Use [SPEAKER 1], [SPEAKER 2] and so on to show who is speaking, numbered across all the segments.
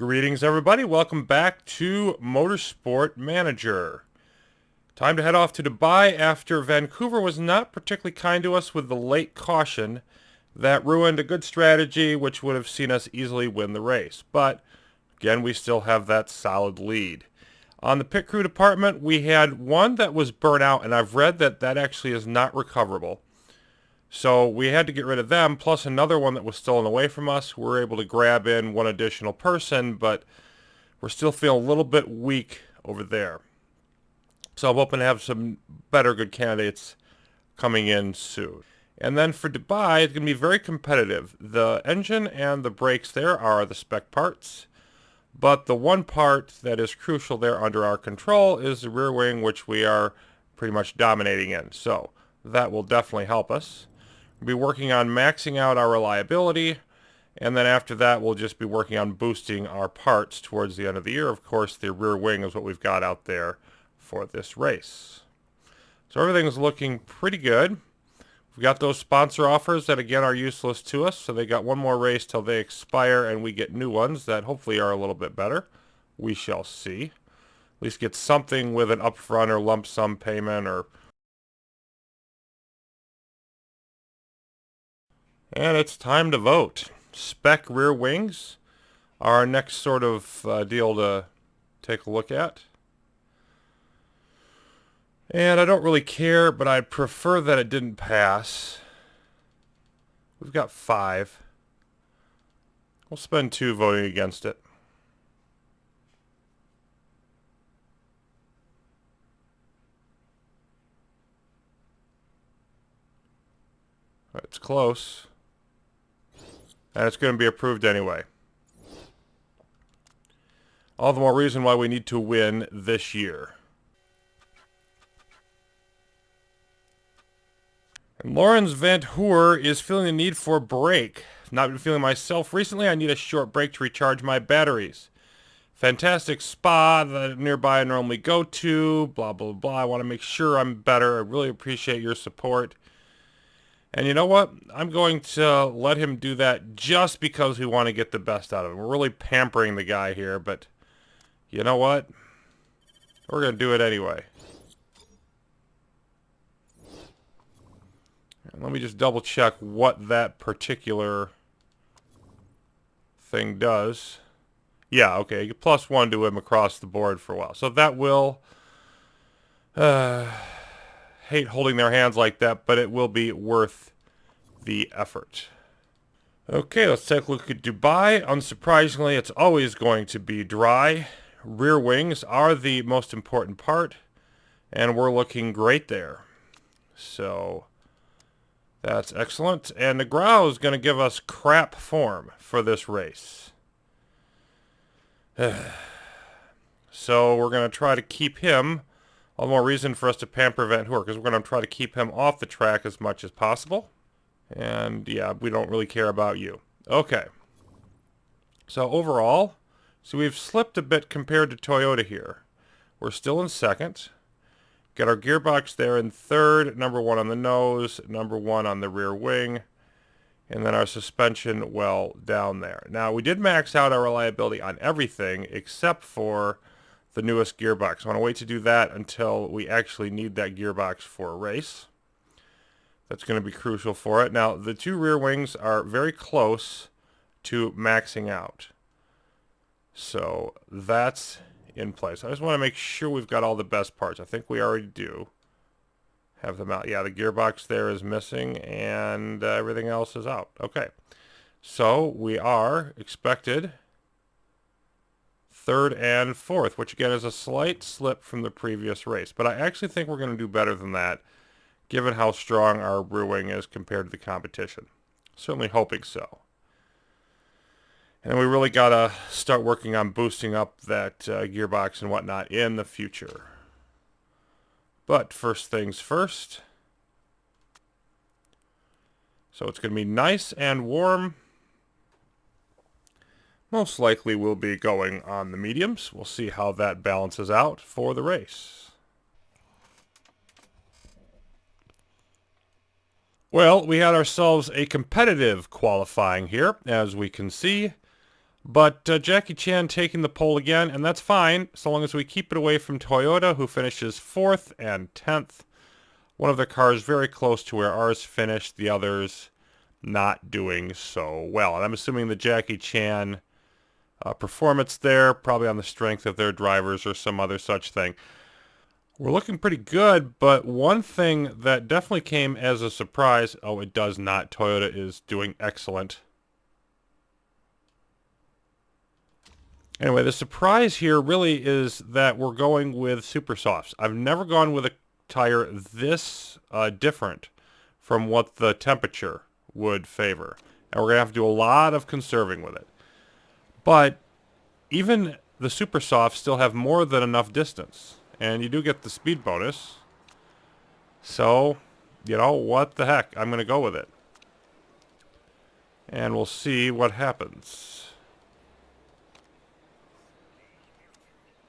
[SPEAKER 1] Greetings everybody, welcome back to Motorsport Manager. Time to head off to Dubai after Vancouver was not particularly kind to us with the late caution that ruined a good strategy which would have seen us easily win the race. But again, we still have that solid lead. On the pit crew department, we had one that was burnt out, and I've read that that actually is not recoverable. So we had to get rid of them, plus another one that was stolen away from us. We were able to grab in one additional person, but we're still feeling a little bit weak over there. So I'm hoping to have some better good candidates coming in soon. And then for Dubai, it's going to be very competitive. The engine and the brakes there are the spec parts. But the one part that is crucial there under our control is the rear wing, which we are pretty much dominating in. So that will definitely help us. We'll be working on maxing out our reliability, and then after that we'll just be working on boosting our parts towards the end of the year. Of course, the rear wing is what we've got out there for this race. So everything's looking pretty good. We've got those sponsor offers that again are useless to us, so they got one more race till they expire and we get new ones that hopefully are a little bit better. We shall see. At least get something with an upfront or lump sum payment or... And it's time to vote. Spec rear wings are our next sort of deal to take a look at. And I don't really care, but I'd prefer that it didn't pass. We've got 5. We'll spend 2 voting against it. It's close. And it's going to be approved anyway. All the more reason why we need to win this year. And Lawrence Van Hoer is feeling the need for a break. Not been feeling myself recently. I need a short break to recharge my batteries. Fantastic spa that nearby I normally go to. Blah, blah, blah. I want to make sure I'm better. I really appreciate your support. And you know what? I'm going to let him do that just because we want to get the best out of him. We're really pampering the guy here, but you know what? We're going to do it anyway. And let me just double check what that particular thing does. Yeah, okay. +1 to him across the board for a while. So that will... hate holding their hands like that, but it will be worth the effort. Okay, let's take a look at Dubai. Unsurprisingly, it's always going to be dry. Rear wings are the most important part, and we're looking great there. So that's excellent. And Negrao is going to give us crap form for this race. So we're going to try to keep him. All the more reason for us to pamper Van Hoer, because we're going to try to keep him off the track as much as possible. And yeah, we don't really care about you. Okay. So overall, so we've slipped a bit compared to Toyota here. We're still in second. Got our gearbox there in third, number 1 on the nose, number 1 on the rear wing, and then our suspension well down there. Now, we did max out our reliability on everything except for the newest gearbox. I want to wait to do that until we actually need that gearbox for a race. That's going to be crucial for it. Now, the 2 rear wings are very close to maxing out. So that's in place. I just want to make sure we've got all the best parts. I think we already do have them out. Yeah, the gearbox there is missing and everything else is out. Okay. So we are expected 3rd and 4th, which again is a slight slip from the previous race. But I actually think we're going to do better than that, given how strong our rear wing is compared to the competition. Certainly hoping so. And we really got to start working on boosting up that gearbox and whatnot in the future. But first things first. So it's going to be nice and warm. Most likely we'll be going on the mediums. We'll see how that balances out for the race. Well, we had ourselves a competitive qualifying here, as we can see. But Jackie Chan taking the pole again, and that's fine, so long as we keep it away from Toyota, who finishes 4th and 10th. One of their cars very close to where ours finished, the others not doing so well. And I'm assuming the Jackie Chan performance there, probably on the strength of their drivers or some other such thing. We're looking pretty good, but one thing that definitely came as a surprise, oh, it does not. Toyota is doing excellent. Anyway, the surprise here really is that we're going with super softs. I've never gone with a tire this different from what the temperature would favor. And we're going to have to do a lot of conserving with it. But even the super softs still have more than enough distance. And you do get the speed bonus. So, you know, what the heck? I'm going to go with it. And we'll see what happens.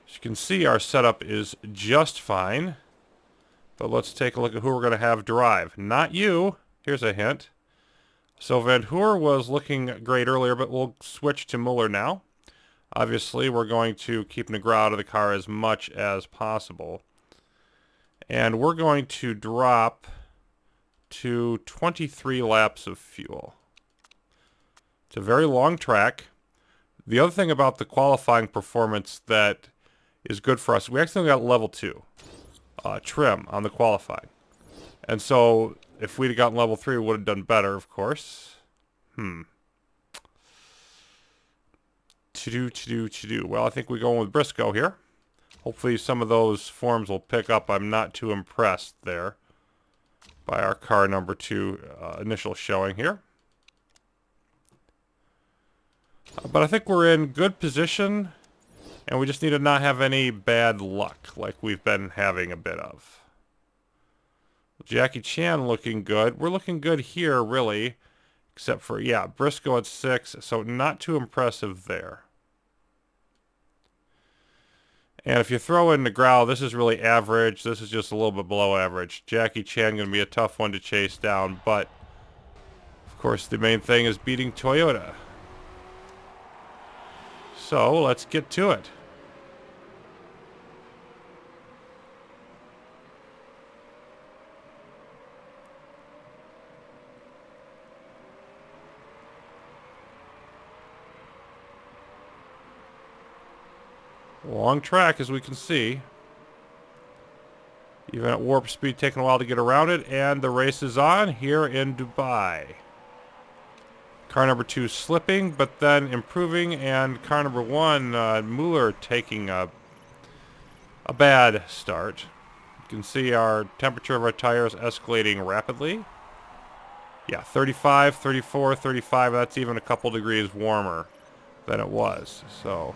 [SPEAKER 1] As you can see, our setup is just fine. But let's take a look at who we're going to have drive. Not you. Here's a hint. So Van Hoor was looking great earlier, but we'll switch to Muller now. Obviously, we're going to keep Negra out of the car as much as possible. And we're going to drop to 23 laps of fuel. It's a very long track. The other thing about the qualifying performance that is good for us, we actually got level 2 trim on the qualifying. And so if we'd have gotten level 3, we would have done better, of course. To-do. Well, I think we're going with Briscoe here. Hopefully some of those forms will pick up. I'm not too impressed there by our car number 2 initial showing here. But I think we're in good position, and we just need to not have any bad luck like we've been having a bit of. Jackie Chan looking good. We're looking good here, really, except for, yeah, Briscoe at 6, so not too impressive there. And if you throw in Negrao, this is really average. This is just a little bit below average. Jackie Chan going to be a tough one to chase down, but of course the main thing is beating Toyota. So let's get to it. Long track, as we can see. Even at warp speed, taking a while to get around it, and the race is on here in Dubai. Car number 2 slipping, but then improving, and car number 1, Muller, taking a bad start. You can see our temperature of our tires escalating rapidly. Yeah, 35, 34, 35, that's even a couple degrees warmer than it was, so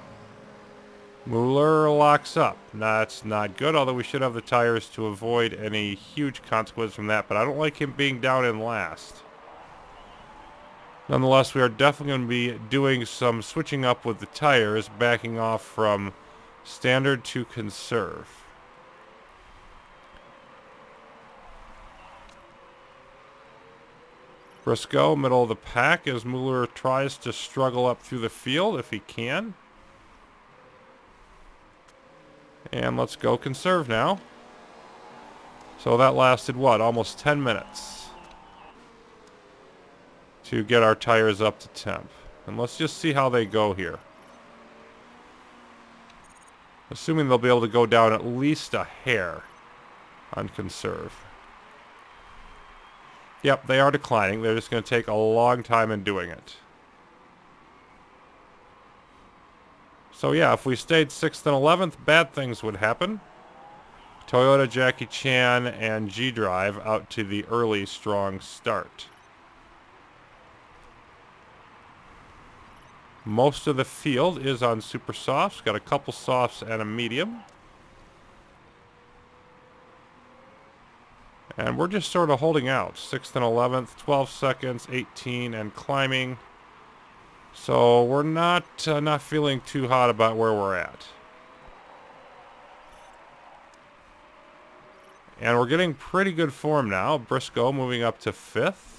[SPEAKER 1] Muller locks up. That's not good, although we should have the tires to avoid any huge consequences from that, but I don't like him being down in last. Nonetheless, we are definitely going to be doing some switching up with the tires, backing off from standard to conserve. Briscoe, middle of the pack, as Muller tries to struggle up through the field if he can. And let's go conserve now. So that lasted, what, almost 10 minutes to get our tires up to temp. And let's just see how they go here. Assuming they'll be able to go down at least a hair on conserve. Yep, they are declining. They're just going to take a long time in doing it. So yeah, if we stayed 6th and 11th, bad things would happen. Toyota, Jackie Chan, and G-Drive out to the early strong start. Most of the field is on super softs. Got a couple softs and a medium. And we're just sort of holding out. 6th and 11th, 12 seconds, 18, and climbing. So we're not feeling too hot about where we're at. And we're getting pretty good form now. Briscoe moving up to 5th.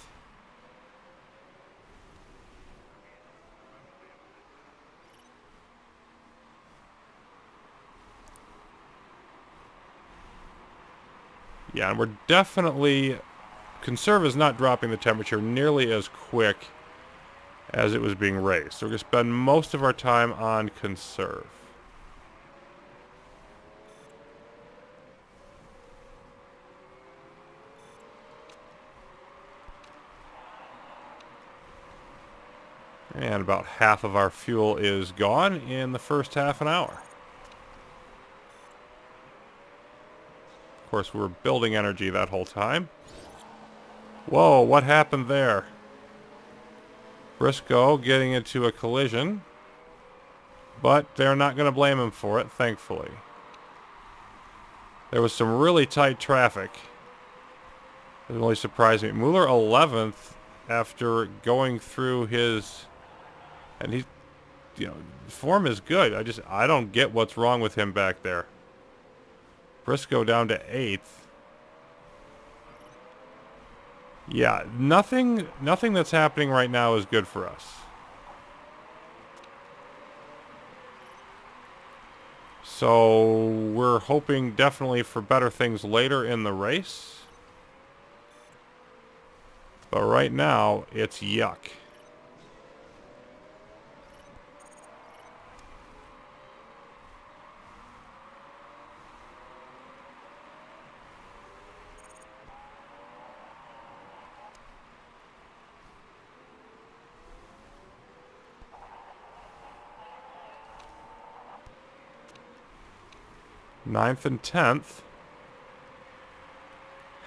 [SPEAKER 1] Yeah, and we're definitely... Conserve is not dropping the temperature nearly as quick as it was being raised. So we're going to spend most of our time on conserve. And about half of our fuel is gone in the first half an hour. Of course, we were building energy that whole time. Whoa, what happened there? Briscoe getting into a collision. But they're not going to blame him for it, thankfully. There was some really tight traffic. It really surprised me. Mueller 11th after going through his... And he's, you know, form is good. I don't get what's wrong with him back there. Briscoe down to 8th. Yeah, nothing that's happening right now is good for us. So we're hoping definitely for better things later in the race. But right now, it's yuck. Ninth and 10th.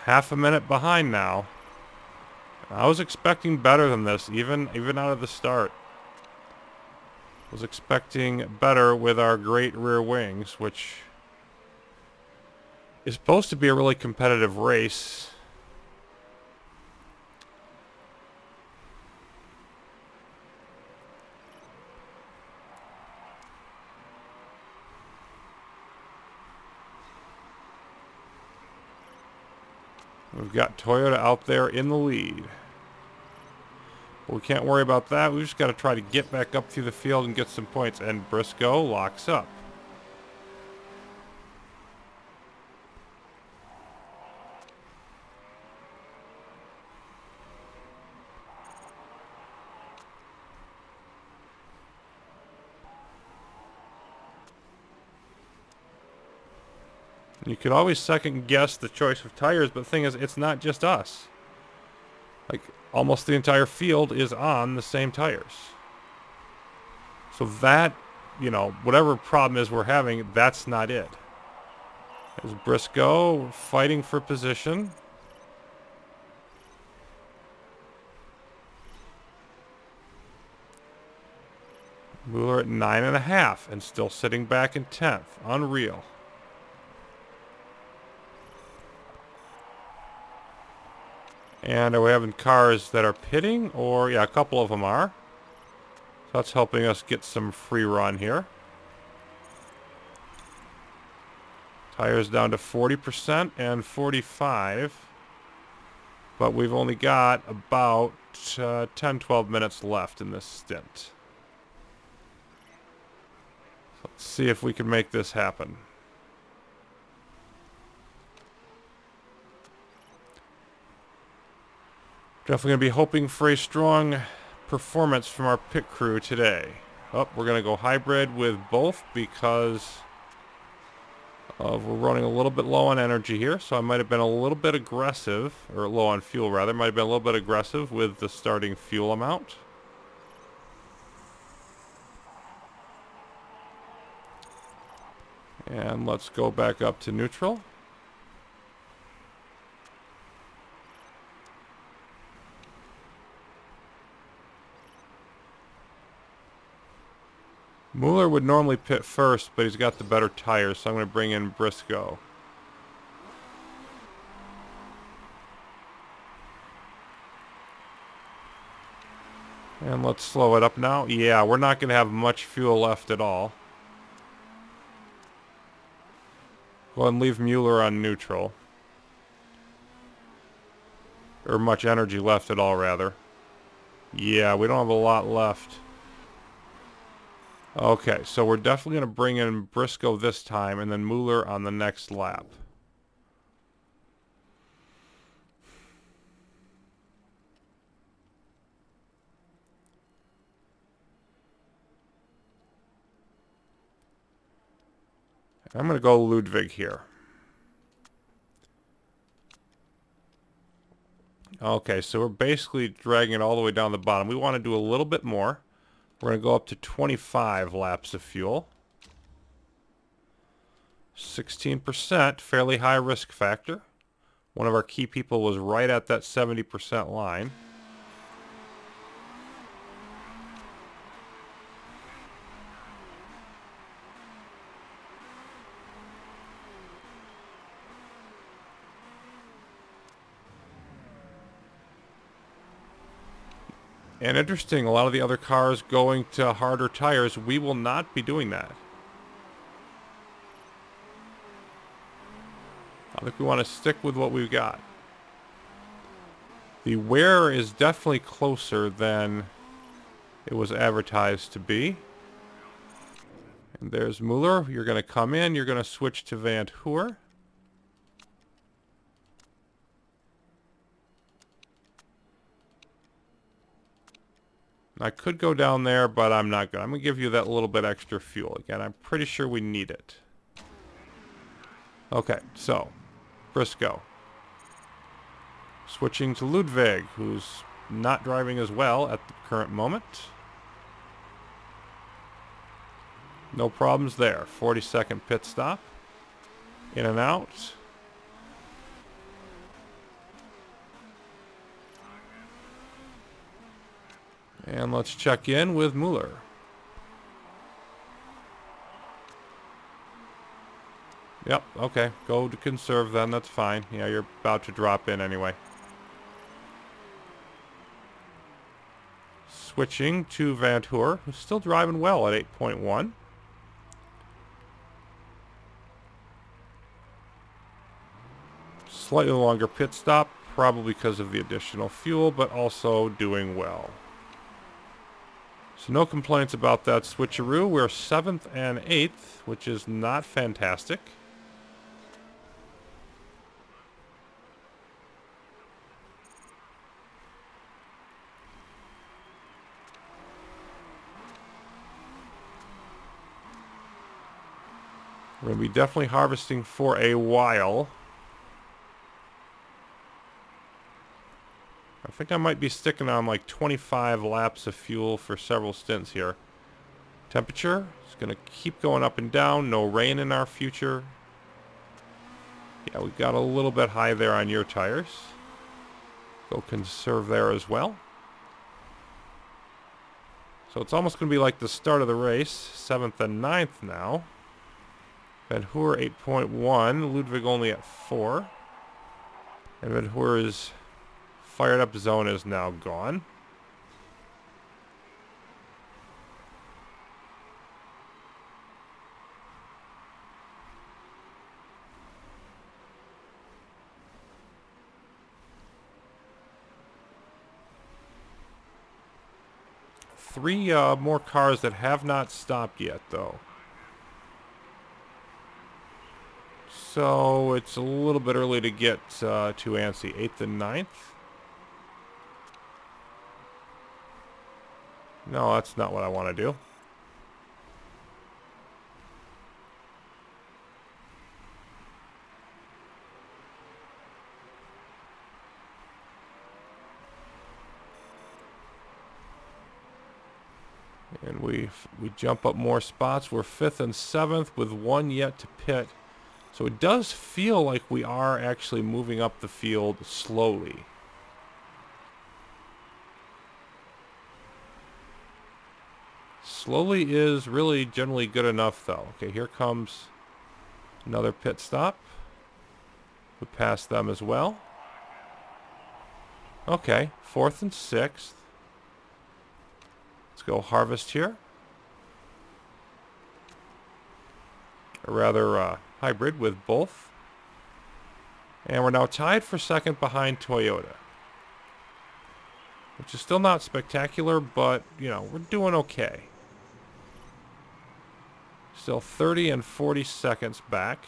[SPEAKER 1] Half a minute behind now. I was expecting better than this, even out of the start. Was expecting better with our great rear wings, which is supposed to be a really competitive race. We've got Toyota out there in the lead. But we can't worry about that. We've just got to try to get back up through the field and get some points. And Briscoe locks up. You could always second guess the choice of tires, but the thing is, it's not just us. Like, almost the entire field is on the same tires. So that, you know, whatever problem is we're having, that's not it. There's Briscoe fighting for position. Mueller at 9.5 and still sitting back in 10th. Unreal. And are we having cars that are pitting? Or, yeah, a couple of them are. So that's helping us get some free run here. Tires down to 40% and 45. But we've only got about 10-12 minutes left in this stint. Let's see if we can make this happen. Definitely going to be hoping for a strong performance from our pit crew today. Oh, we're going to go hybrid with both because we're running a little bit low on energy here. So I might have been a little bit aggressive, or low on fuel rather. Might have been a little bit aggressive with the starting fuel amount. And let's go back up to neutral. Mueller would normally pit first, but he's got the better tires, so I'm going to bring in Briscoe. And let's slow it up now. Yeah, we're not going to have much fuel left at all. Go ahead and leave Mueller on neutral. Or much energy left at all, rather. Yeah, we don't have a lot left. Okay, so we're definitely going to bring in Briscoe this time, and then Mueller on the next lap. I'm going to go Ludwig here. Okay, so we're basically dragging it all the way down the bottom. We want to do a little bit more. We're going to go up to 25 laps of fuel. 16%, fairly high risk factor. One of our key people was right at that 70% line. And interesting, a lot of the other cars going to harder tires, we will not be doing that. I think we want to stick with what we've got. The wear is definitely closer than it was advertised to be. And there's Mueller. You're going to come in. You're going to switch to Van Hoor. I could go down there, but I'm not going to. I'm going to give you that little bit extra fuel. Again, I'm pretty sure we need it. Okay, so Briscoe. Switching to Ludwig, who's not driving as well at the current moment. No problems there. 40-second pit stop. In and out. And let's check in with Mueller. Yep, okay. Go to conserve then, that's fine. Yeah, you're about to drop in anyway. Switching to Van Hoor, who's still driving well at 8.1. Slightly longer pit stop, probably because of the additional fuel, but also doing well. So no complaints about that switcheroo. We're 7th and 8th, which is not fantastic. We're going to be definitely harvesting for a while. I think I might be sticking on like 25 laps of fuel for several stints here. Temperature is going to keep going up and down. No rain in our future. Yeah, we got a little bit high there on your tires. Go conserve there as well. So it's almost going to be like the start of the race. 7th and 9th now. Van Hoor 8.1. Ludwig only at 4. And Van Hoor's fired up zone is now gone. Three more cars that have not stopped yet, though. So it's a little bit early to get too antsy. 8th and 9th. No, that's not what I want to do. And we jump up more spots. We're 5th and 7th with one yet to pit. So it does feel like we are actually moving up the field slowly. Slowly is really generally good enough, though. Okay, here comes another pit stop. We pass them as well. Okay, 4th and 6th. Let's go harvest here. Or rather, hybrid with both. And we're now tied for 2nd behind Toyota. Which is still not spectacular, but, you know, we're doing okay. Still 30 and 40 seconds back.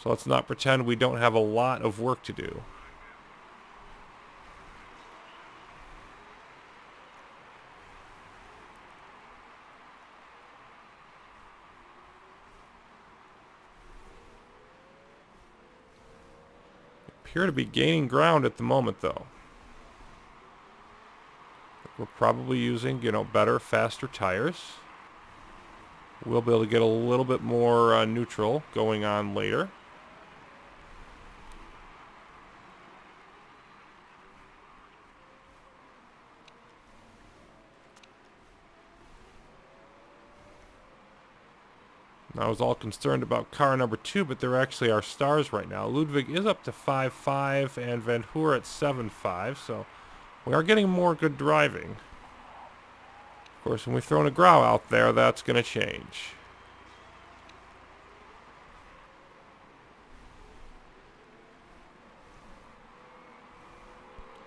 [SPEAKER 1] So let's not pretend we don't have a lot of work to do. Appear to be gaining ground at the moment, though. We're probably using, better, faster tires. We'll be able to get a little bit more neutral going on later. I was all concerned about car number 2, but they're actually our stars right now. Ludwig is up to 5.5 and Van Hoor at 7.5, so we are getting more good driving. Of course, when we throw Negrau out there, that's going to change.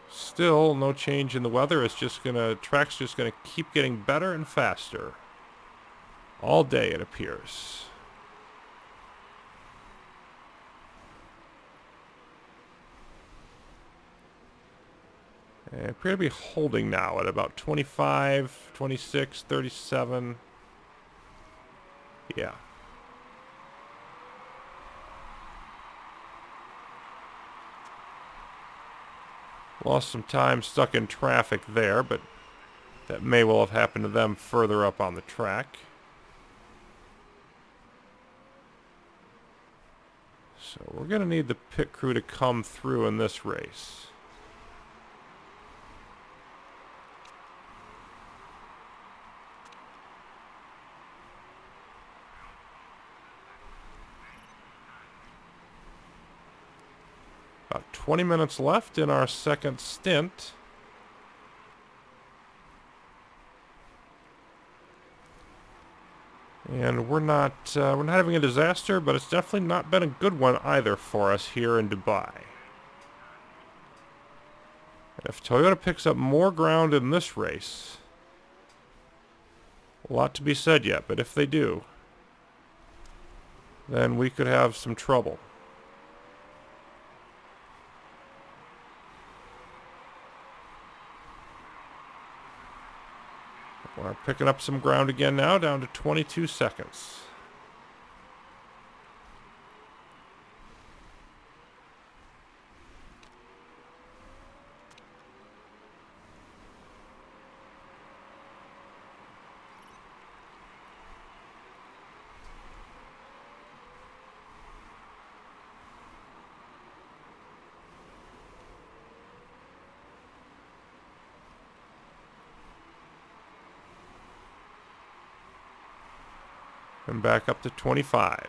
[SPEAKER 1] Still, no change in the weather. It's just track's just gonna keep getting better and faster. All day, it appears. And appear to be holding now at about 25, 26, 37. Yeah. Lost some time stuck in traffic there, but that may well have happened to them further up on the track. So we're going to need the pit crew to come through in this race. About 20 minutes left in our second stint. And we're not having a disaster, but it's definitely not been a good one either for us here in Dubai. And if Toyota picks up more ground in this race, a lot to be said yet, but if they do, then we could have some trouble. We're picking up some ground again now, down to 22 seconds. And back up to 25.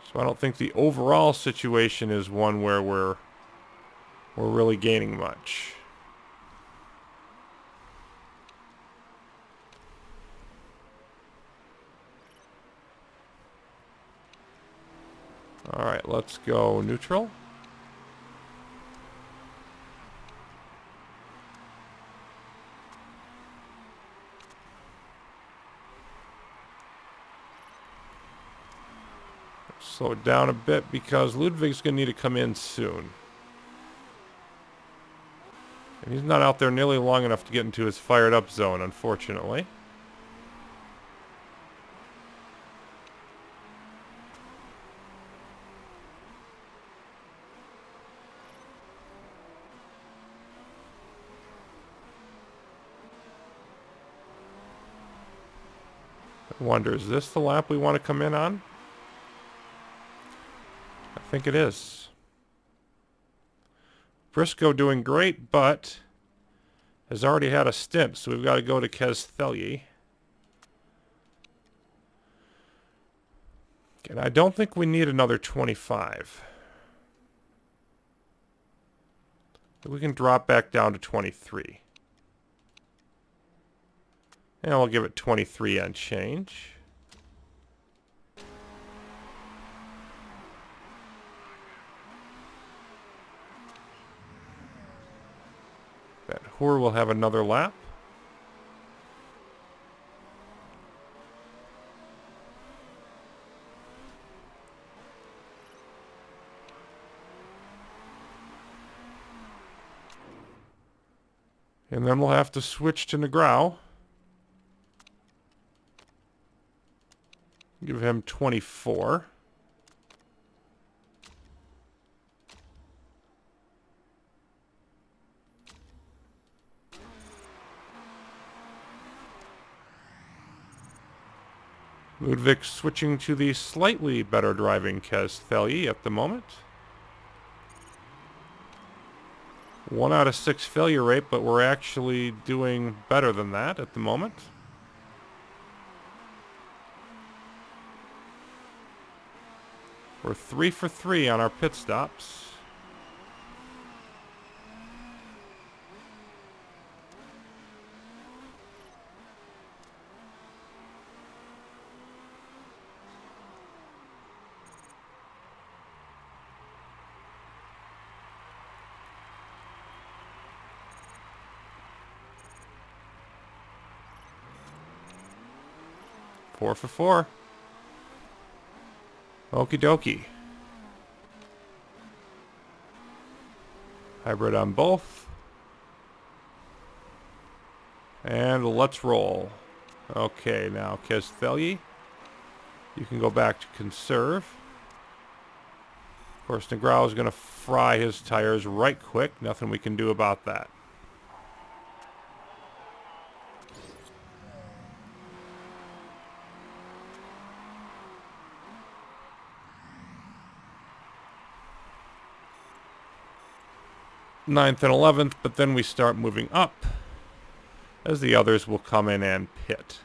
[SPEAKER 1] So I don't think the overall situation is one where we're really gaining much. All right, let's go neutral. Slow it down a bit because Ludwig's going to need to come in soon. And he's not out there nearly long enough to get into his fired up zone, unfortunately. I wonder, is this the lap we want to come in on? I think it is. Briscoe doing great, but has already had a stint, so we've got to go to Kestelyi. And I don't think we need another 25. We can drop back down to 23. And we'll give it 23 and change. Van Hoor will have another lap. And then we'll have to switch to Negrau. Give him 24. Ludwig switching to the slightly better driving Castelli at the moment. 1 out of 6 failure rate, but we're actually doing better than that at the moment. We're 3 for 3 on our pit stops. Four for 4. Okie dokie. Hybrid on both. And let's roll. Okay, now Castelli, you can go back to conserve. Of course, Negrao is going to fry his tires right quick. Nothing we can do about that. Ninth and 11th, but then we start moving up as the others will come in and pit.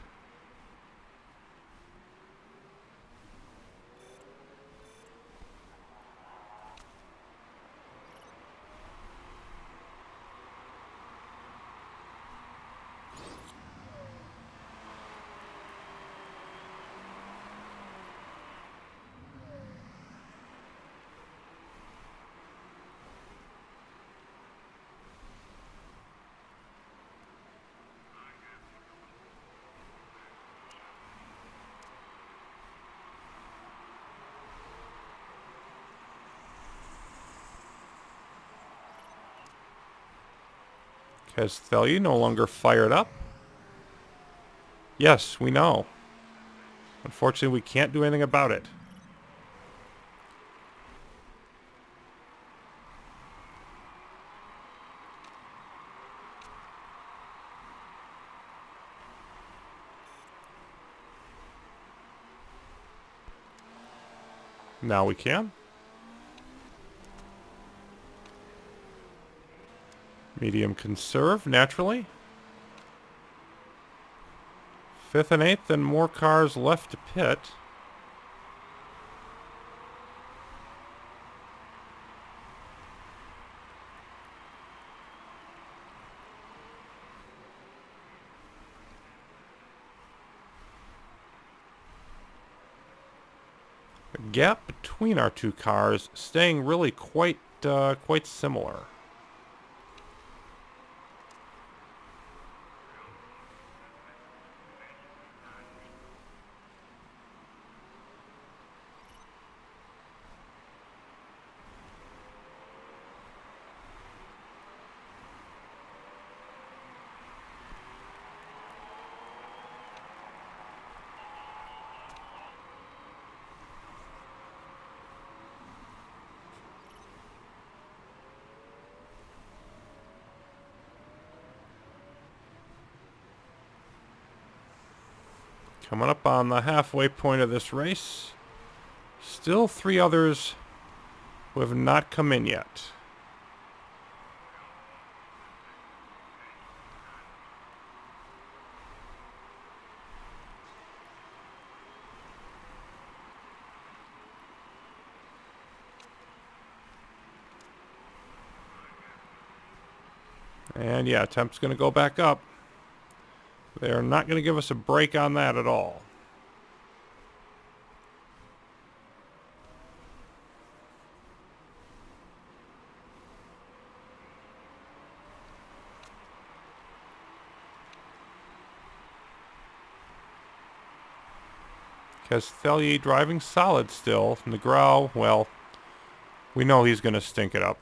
[SPEAKER 1] Castelli no longer fired up. Yes, we know. Unfortunately, we can't do anything about it. Now we can. Medium conserve, naturally. 5th and 8th, and more cars left to pit. The gap between our two cars staying really quite similar. Coming up on the halfway point of this race. Still 3 others who have not come in yet. And yeah, temp's going to go back up. They're not going to give us a break on that at all. Castelli driving solid still. Negrao, well, we know he's going to stink it up.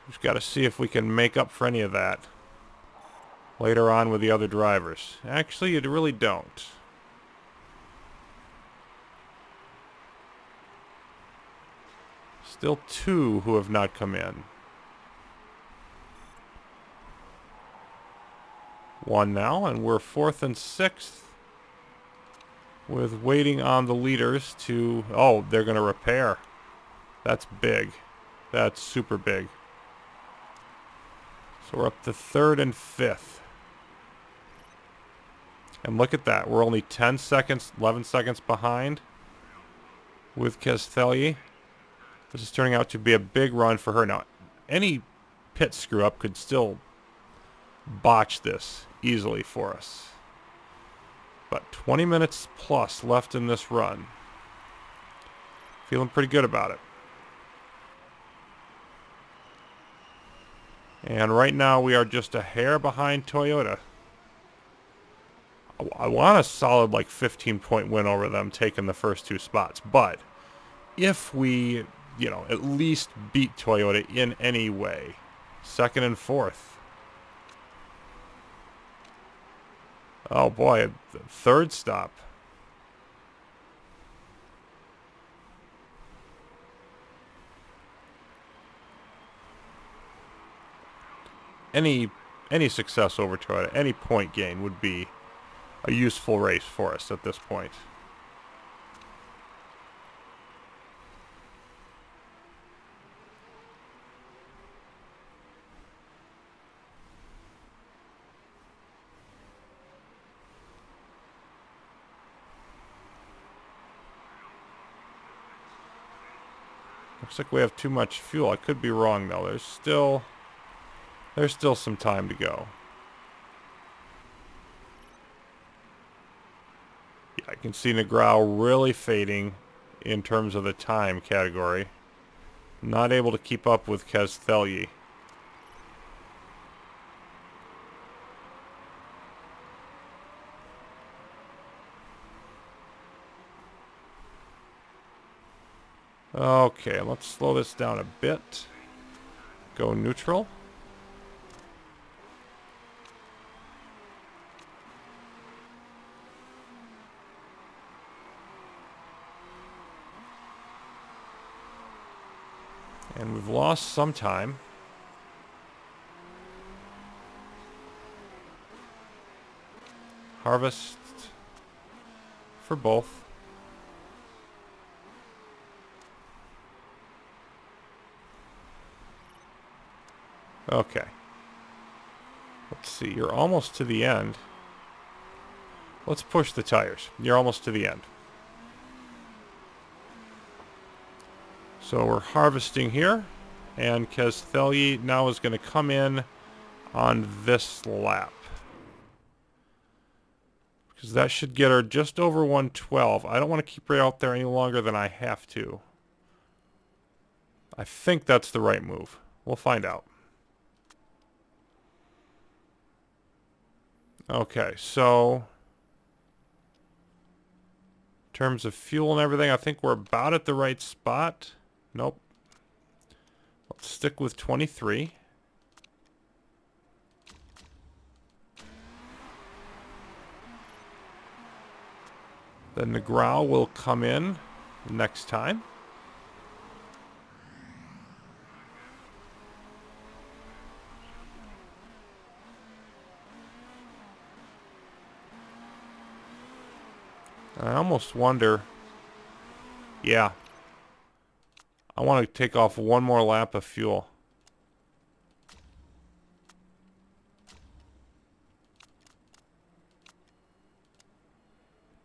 [SPEAKER 1] Just got to see if we can make up for any of that later on with the other drivers. Actually, you really don't. Still 2 who have not come in. 1 now, and we're 4th and 6th. with waiting on the leaders to... Oh, they're going to repair. That's big. That's super big. So we're up to 3rd and 5th. And look at that. We're only 10 seconds, 11 seconds behind with Castelli. This is turning out to be a big run for her. Now, any pit screw-up could still botch this easily for us. But 20 minutes plus left in this run. Feeling pretty good about it. And right now we are just a hair behind Toyota. I want a solid like 15-point win over them taking the first 2 spots. But if we, you know, at least beat Toyota in any way, 2nd and 4th. Oh boy, the 3rd stop. Any success over Toyota, any point gain would be a useful race for us at this point. Looks like we have too much fuel. I could be wrong though. There's still some time to go. Yeah, I can see Negrao really fading in terms of the time category. Not able to keep up with Castelli. Okay, let's slow this down a bit. Go neutral. And we've lost some time. Harvest for both. Okay. Let's see, you're almost to the end. Let's push the tires. You're almost to the end. So we're harvesting here, and Castelli now is going to come in on this lap. Because that should get her just over 112. I don't want to keep her out there any longer than I have to. I think that's the right move. We'll find out. Okay, so in terms of fuel and everything, I think we're about at the right spot. Nope. Let's stick with 23. Then the Negrao will come in next time. I almost wonder... Yeah. I want to take off one more lap of fuel.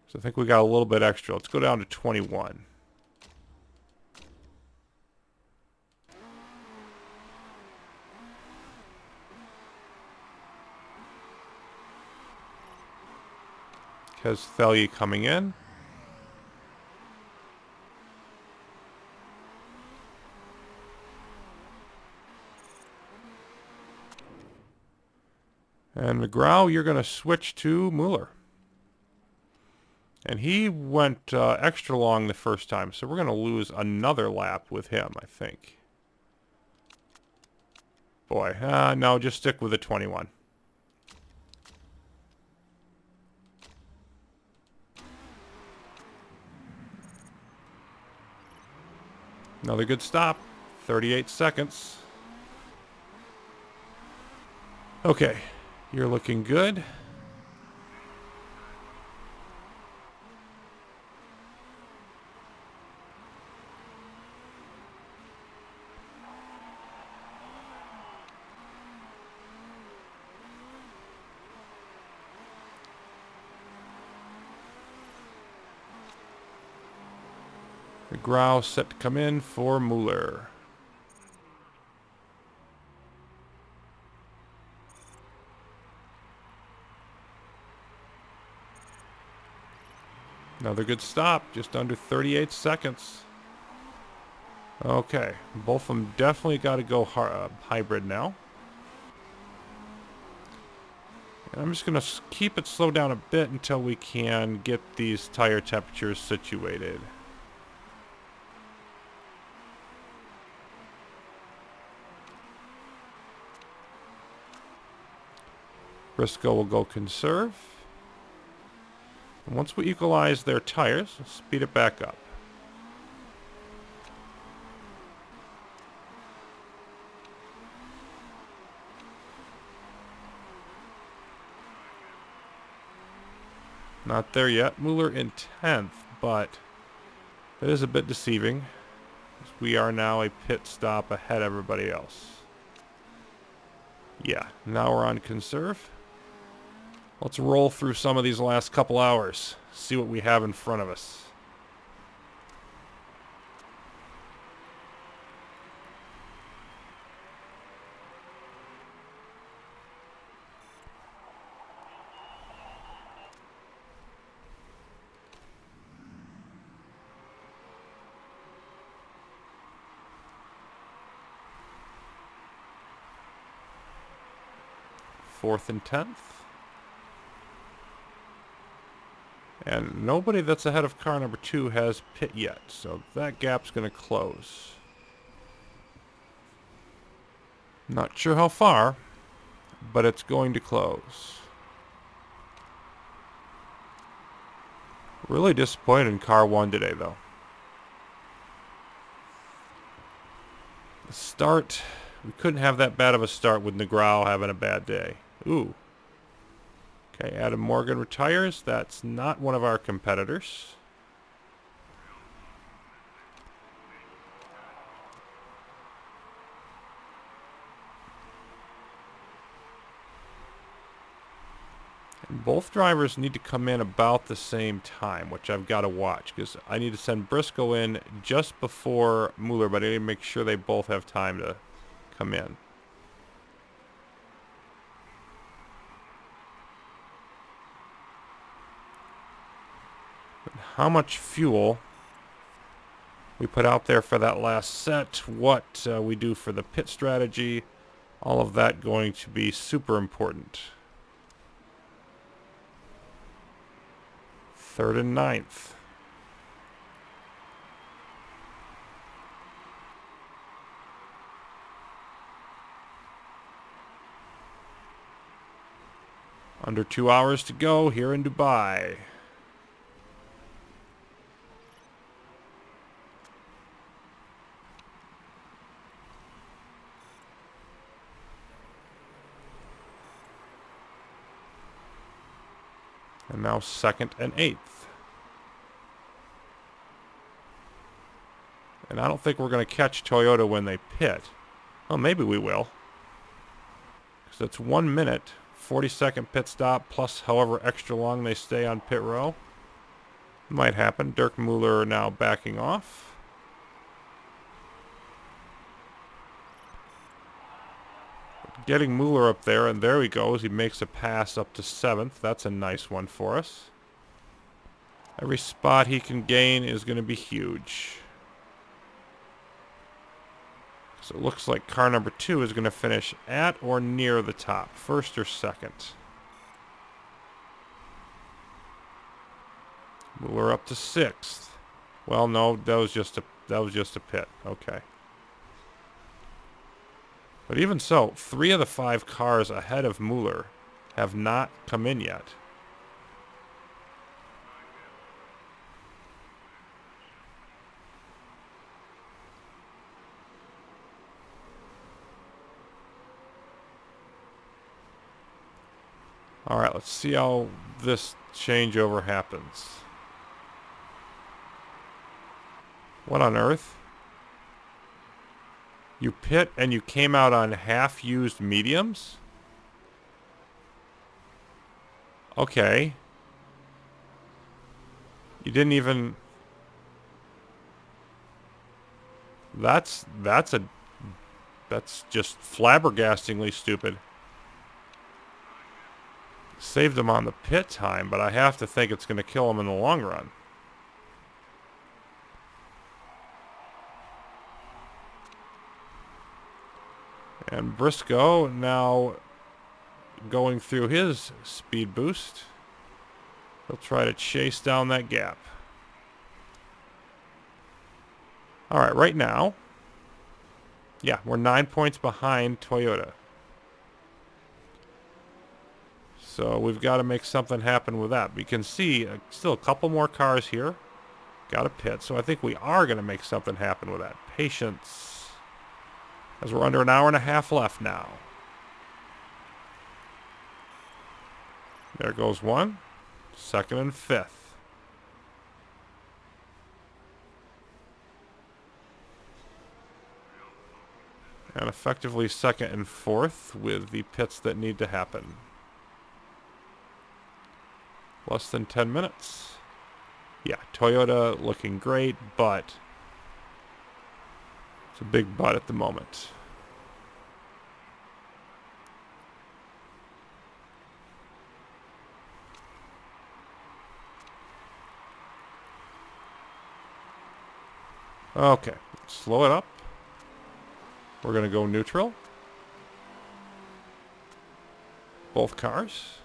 [SPEAKER 1] So I think we got a little bit extra. Let's go down to 21. Castelli coming in. And Negrao, you're going to switch to Mueller. And he went extra long the first time, so we're going to lose another lap with him, I think. Boy, no, just stick with the 21. Another good stop. 38 seconds. Okay, you're looking good. Grau set to come in for Mueller. Another good stop, just under 38 seconds. Okay, both of them definitely got to go hybrid now. And I'm just going to keep it slow down a bit until we can get these tire temperatures situated. Briscoe will go conserve. And once we equalize their tires, speed it back up. Not there yet. Mueller in 10th, but it is a bit deceiving. We are now a pit stop ahead of everybody else. Yeah, now we're on conserve. Let's roll through some of these last couple hours. See what we have in front of us. Fourth and 10th. And nobody that's ahead of car number 2 has pit yet, so that gap's going to close. Not sure how far, but it's going to close. Really disappointed in car 1 today, though. The start, we couldn't have that bad of a start with Negrao having a bad day. Ooh. Okay, Adam Morgan retires. That's not one of our competitors. And both drivers need to come in about the same time, which I've got to watch, because I need to send Briscoe in just before Mueller, but I need to make sure they both have time to come in. How much fuel we put out there for that last set, what we do for the pit strategy, all of that going to be super important. 3rd and 9th. Under 2 hours to go here in Dubai. And now 2nd and 8th. And I don't think we're going to catch Toyota when they pit. Well, maybe we will. Because it's 1 minute, 40-second pit stop, plus however extra long they stay on pit row. Might happen. Dirk Mueller now backing off. Getting Mueller up there, and there he goes. He makes a pass up to 7th. That's a nice one for us. Every spot he can gain is going to be huge. So it looks like car number 2 is going to finish at or near the top, 1st or 2nd. Mueller up to 6th. Well, no, that was just a pit. Okay. But even so, 3 of the 5 cars ahead of Mueller have not come in yet. All right, let's see how this changeover happens. What on earth? You pit and you came out on half-used mediums? Okay. You didn't even... That's just flabbergastingly stupid. Saved him on the pit time, but I have to think it's going to kill him in the long run. And Briscoe now going through his speed boost. He'll try to chase down that gap. All right, right now, yeah, we're 9 points behind Toyota. So we've got to make something happen with that. We can see still a couple more cars here. Got a pit, so I think we are going to make something happen with that. Patience. As we're under an hour and a half left now. There goes one. Second and fifth. And effectively second and fourth with the pits that need to happen. Less than 10 minutes. Yeah, Toyota looking great, but it's a big but at the moment. Okay, slow it up. We're going to go neutral. Both cars.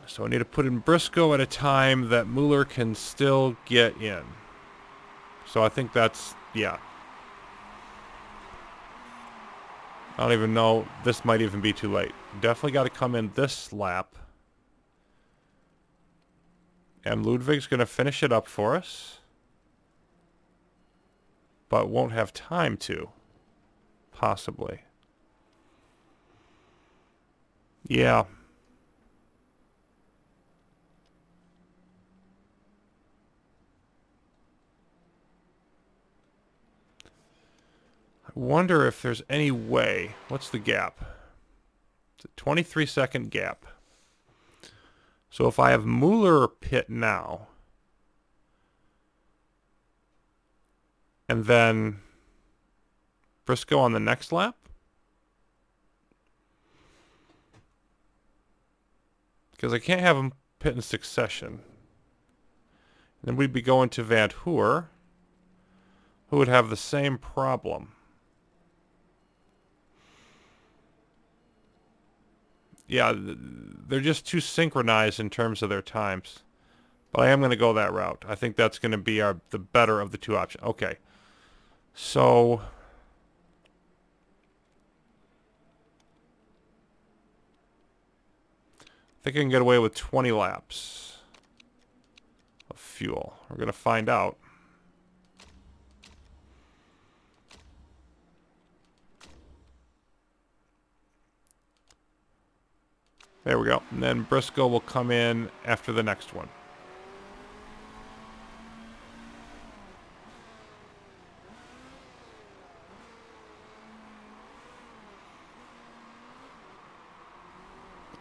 [SPEAKER 1] So I need to put in Briscoe at a time that Mueller can still get in. So I think that's, yeah. I don't even know. This might even be too late. Definitely got to come in this lap. And Ludwig's going to finish it up for us. But won't have time to. Possibly. Yeah. I wonder if there's any way. What's the gap? It's a 23-second gap. So if I have Mueller pit now, and then Briscoe on the next lap, because I can't have them pit in succession. Then we'd be going to Van Hoor, who would have the same problem. Yeah, they're just too synchronized in terms of their times. But I am going to go that route. I think that's going to be the better of the two options. Okay. So I think I can get away with 20 laps of fuel. We're going to find out. There we go. And then Briscoe will come in after the next one.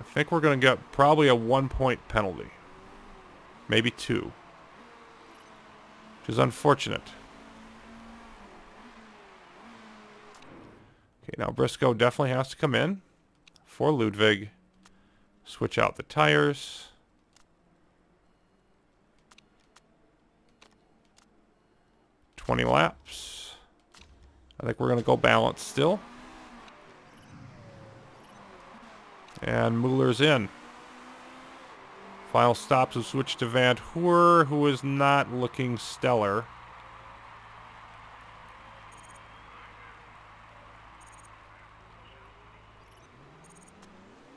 [SPEAKER 1] I think we're going to get probably a 1-point penalty. Maybe 2. Which is unfortunate. Okay, now Briscoe definitely has to come in for Ludwig. Switch out the tires. $20 laps. I think we're going to go balance still. And Mueller's in. Final stops will switch to Van Hoor, who is not looking stellar.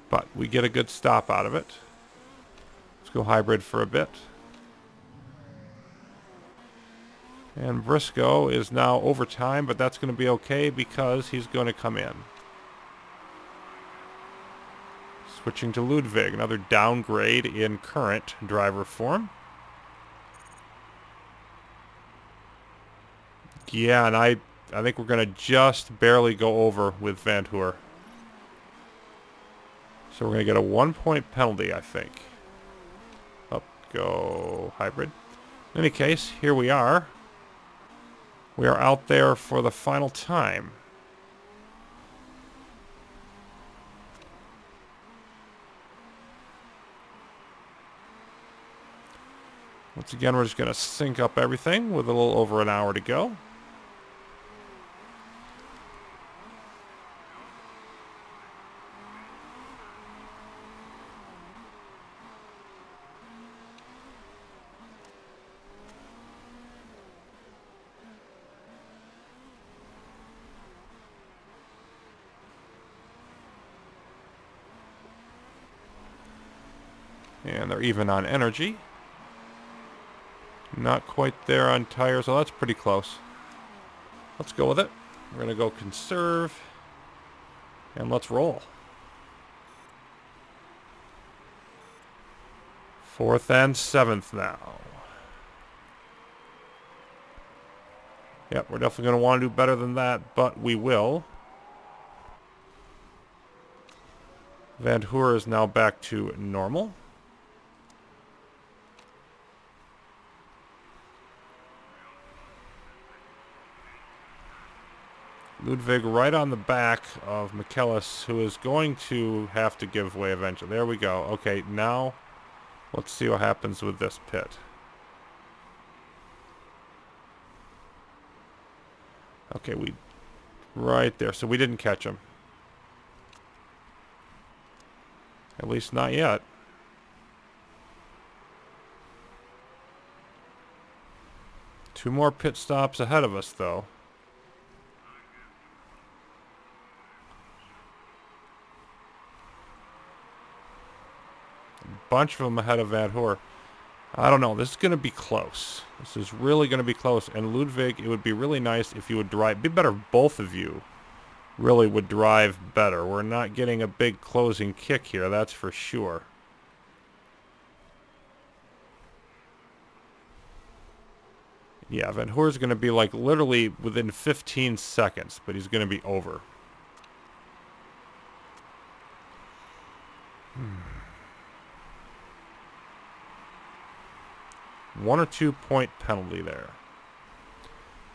[SPEAKER 1] But we get a good stop out of it. Let's go hybrid for a bit. And Briscoe is now overtime, but that's going to be okay because he's going to come in. Switching to Ludwig, another downgrade in current driver form. Yeah, and I think we're going to just barely go over with Van Hoor. So we're going to get a 1-point penalty, I think. Oh, go hybrid. In any case, here we are. We are out there for the final time. Once again, we're just going to sync up everything with a little over an hour to go. And they're even on energy. Not quite there on tires, so that's pretty close. Let's go with it. We're going to go conserve. And let's roll. 4th and 7th now. Yep, we're definitely going to want to do better than that, but we will. Van Hoor is now back to normal. Ludwig right on the back of McKellis, who is going to have to give way eventually. There we go. Okay, now let's see what happens with this pit. Okay, right there. So we didn't catch him. At least not yet. Two more pit stops ahead of us, though. Bunch of them ahead of Van Hoor. I don't know. This is going to be close. This is really going to be close. And Ludwig, it would be really nice if you would drive. It'd be better if both of you really would drive better. We're not getting a big closing kick here, that's for sure. Yeah, Van Hoor's going to be like literally within 15 seconds, but he's going to be over. One or 2 point penalty there.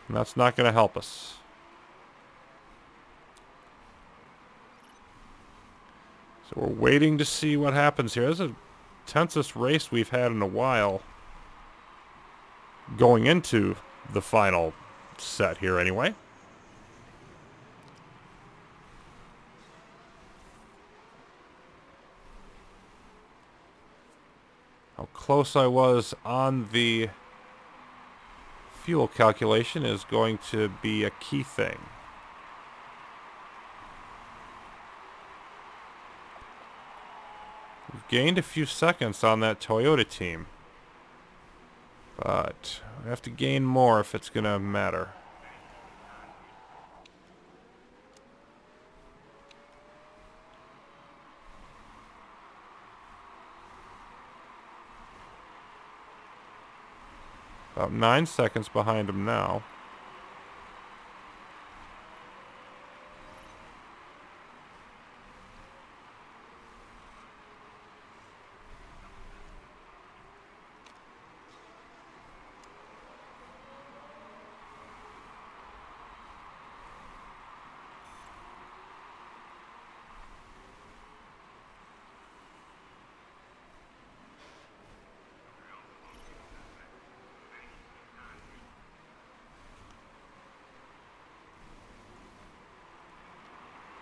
[SPEAKER 1] And that's not going to help us. So we're waiting to see what happens here. This is the tensest race we've had in a while. Going into the final set here anyway. How close I was on the fuel calculation is going to be a key thing. We've gained a few seconds on that Toyota team. But we have to gain more if it's going to matter. About 9 seconds behind him now.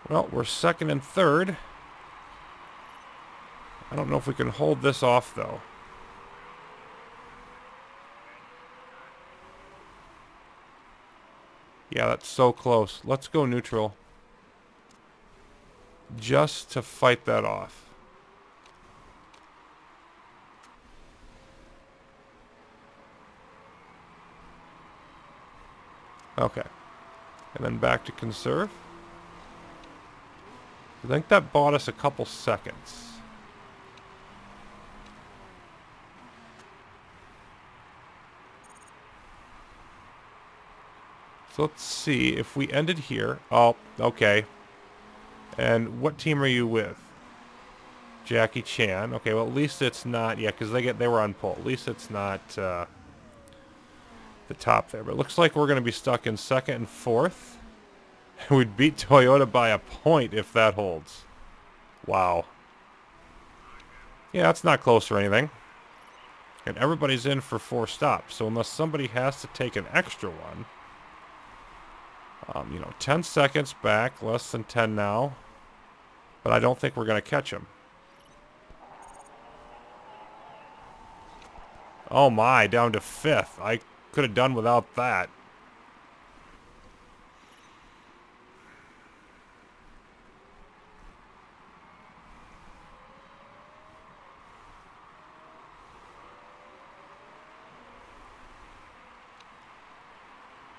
[SPEAKER 1] Well, we're second and third. I don't know if we can hold this off, though. Yeah, that's so close. Let's go neutral. Just to fight that off. Okay. And then back to conserve. I think that bought us a couple seconds. So let's see if we ended here. Oh, okay. And what team are you with? Jackie Chan. Okay, well, at least it's not... Yeah, because they were on pole. At least it's not the top there. But it looks like we're going to be stuck in second and fourth. We'd beat Toyota by a point if that holds. Wow. Yeah, that's not close or anything. And everybody's in for 4 stops. So unless somebody has to take an extra one... 10 seconds back. Less than 10 now. But I don't think we're going to catch him. Oh my, down to 5th. I could have done without that.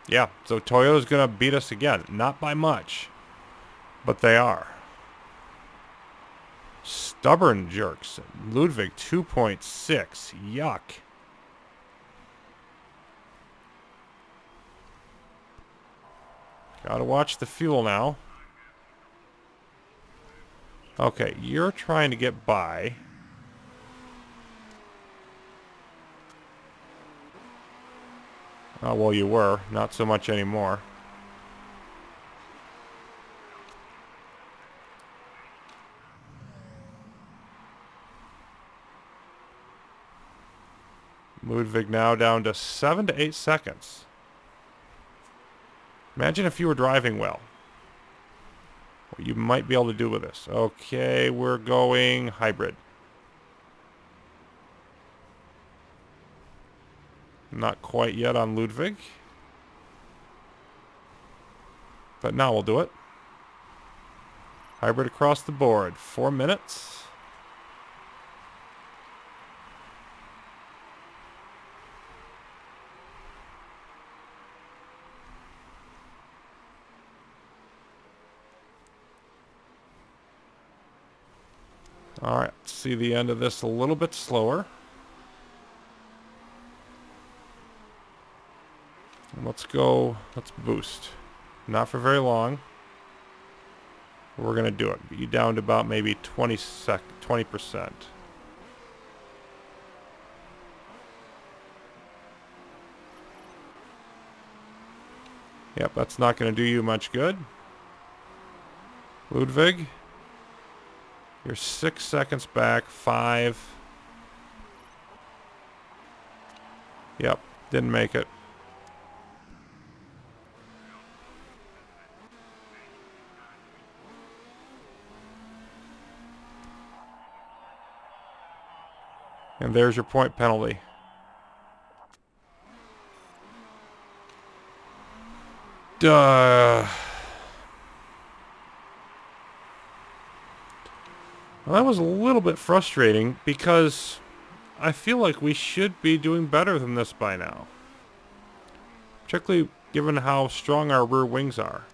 [SPEAKER 1] Yeah, so Toyota's going to beat us again. Not by much, but they are. Stubborn jerks. Ludwig 2.6. Yuck. Gotta watch the fuel now. Okay, you're trying to get by. Oh, well, you were. Not so much anymore. Ludwig now down to 7 to 8 seconds. Imagine if you were driving well. What you might be able to do with this. Okay, we're going hybrid. Not quite yet on Ludwig. But now we'll do it. Hybrid across the board. 4 minutes. Alright, see the end of this a little bit slower. Let's go, let's boost. Not for very long. We're going to do it. Get you down to about maybe 20%. Yep, that's not going to do you much good. Ludwig, you're 6 seconds back. 5. Yep, didn't make it. And there's your point penalty. Duh. Well, that was a little bit frustrating because I feel like we should be doing better than this by now. Particularly given how strong our rear wings are.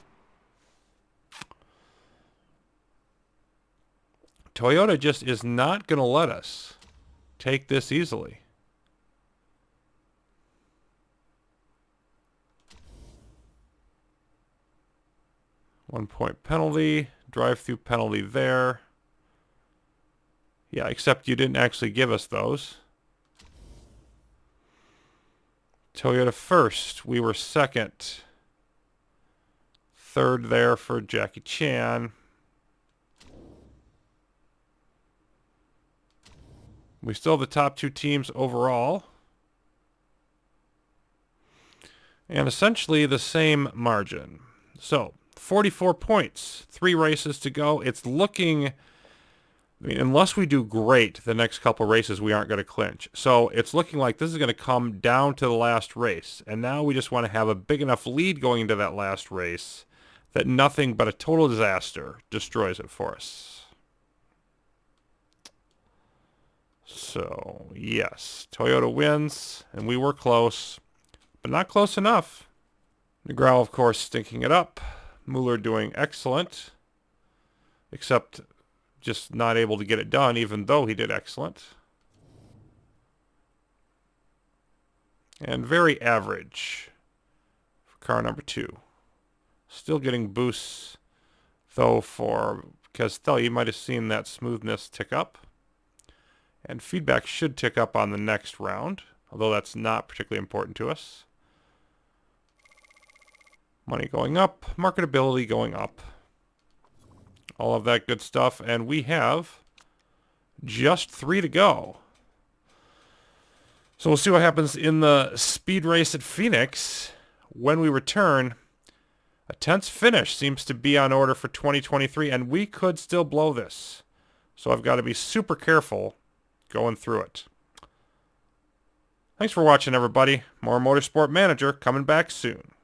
[SPEAKER 1] Toyota just is not going to let us take this easily. One-point penalty, drive-through penalty there. Yeah, except you didn't actually give us those. Toyota first, we were second. Third there for Jackie Chan. We still have the top 2 teams overall. And essentially the same margin. So, 44 points. 3 races to go. It's looking... I mean, unless we do great the next couple races, we aren't going to clinch. So, it's looking like this is going to come down to the last race. And now we just want to have a big enough lead going into that last race that nothing but a total disaster destroys it for us. So, yes, Toyota wins, and we were close, but not close enough. Negrao, of course, stinking it up. Mueller doing excellent, except just not able to get it done, even though he did excellent. And very average for car number 2. Still getting boosts, though, for Castell. You might have seen that smoothness tick up. And feedback should tick up on the next round, although that's not particularly important to us. Money going up, marketability going up. All of that good stuff, and we have just 3 to go. So we'll see what happens in the speed race at Phoenix. When we return, a tense finish seems to be on order for 2023, and we could still blow this. So I've got to be super careful going through it. Thanks for watching, everybody. More Motorsport Manager coming back soon.